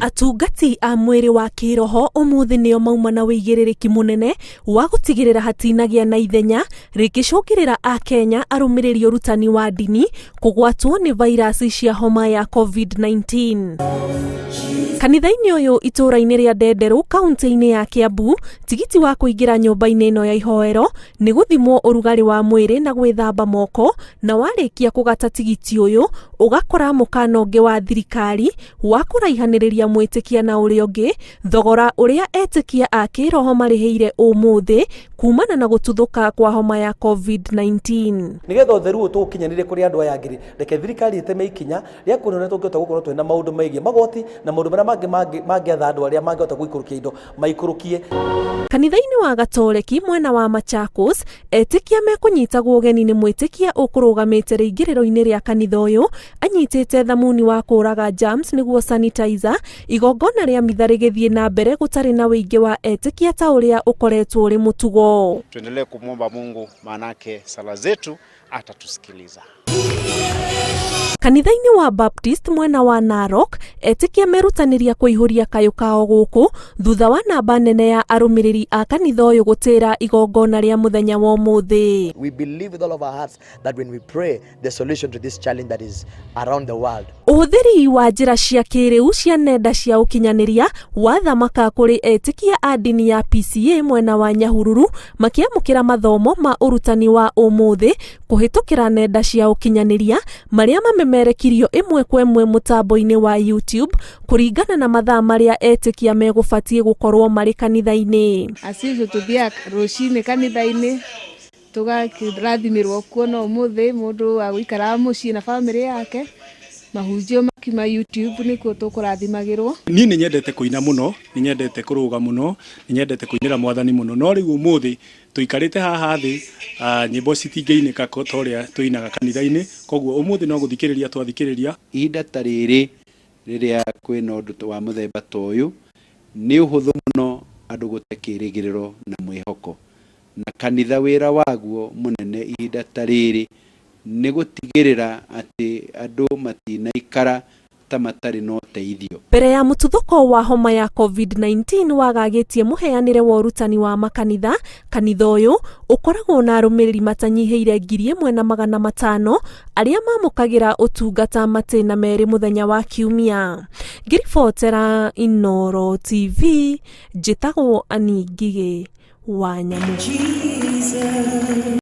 Atungati a mwiri wa kiroho umuthi nio mauma na wigiriki munene wa gutigirira hatinagia na ithenya rikicukirira a Kenya arumiriri urutani wa dini kugwatwo ni virus cia homa ya COVID-19. Kanitha-ini uyu itura-ini ria Ndenderu kaunti-ini ya Kiambu, tigiti wa kuingira nyumba-ini ino ya ihoero ni guthimwo urugari wa mwiri na gwithamba moko, na warikia kugata tigiti uyu ugakora mukano ungi wa thirikari wa kuraihaniriria mwitikia na uria ungi thogora uria etikia a kiroho mariheire umuthi kumana na gututhuka kwa homa ya COVID-19. Nigetha utheru tukinyanire kuri andu aya ngiri reke thirikari iteme ikinya ria kunona tungihota gukorwo twina maundu maigie magoti na maundu maria mangiatha andu aria mangihota guikurukia indo maikurukie. Kanitha-ini wa Gatoreki mwena wa Machakos etikia mekunyitagwo ugeni ni mwitikia ukurugamite riingiriro-ini ria kanitha uyu anyitite thamuni wa kuraga germs niguo sanitizer igongona ria mitha rigithie na mbere gutari na wingi wa etikia ta uria ukoretwo uri mutugo. Tuendelee kumwomba Mungu, manake sala zetu atatusikiliza. Kanitha-ini wa Baptist mwena wa Narok etikia merutaniria kuihuria kayo kao guku thutha wa namba nene ya arumiriri a kanitha uyu gutira igongona ria muthenya wa umuthi. We believe with all of our hearts that when we pray, the solution to this challenge that is around the world. Uthiri wa njira cia kiriu cia nenda cia ukinyaniria wa thamaka kuri etikia a dini ya PCA mwena wa Nyahururu makiamukira mathomo ma urutani wa umuthi kuhitukira nenda cia ukinyaniria maria mamemerekirio imwe kwa imwe mutambo-ini wa YouTube kuringana na mathaa maria etikia megubatie gukorwo mari kanitha-ini. Asivyo tuthia rucini kanitha-ini tugakirathimirwo kuona umuthi mundu wa guikara mucii na family yake mahunjio makima YouTube nikuo tukurathimagirwo. Ni nyendete kuina muno, ni nyendete kuruga muno, ni nyendete kuinira mwathani muno, no riu umuthi tuikarite haha thi nyimbo citingeinika toria tuinaga kanitha-ini, koguo umuthi no guthikiriria twathikiriria. Ihinda ta riri riria kwina undu wa muthemba ta uyu ni uhuthu muno andu gutekirigiriro na mwihoko, na kanitha wira waguo munene ihinda ta riri ni gutigirira ati andu matinaikara ta matari no teithio. Mbere ya mututhuko wa homa ya COVID-19 wagagitie muheanire wa urutani wa makanitha, kanitha uyu ukoragwo na arumiriri matanyiheire 1,500 aria mamukagira utungata matina meri muthenya wa kiumia. Ngiribotera Inoro TV, njitagwo Ani Ngige wa Nyamu.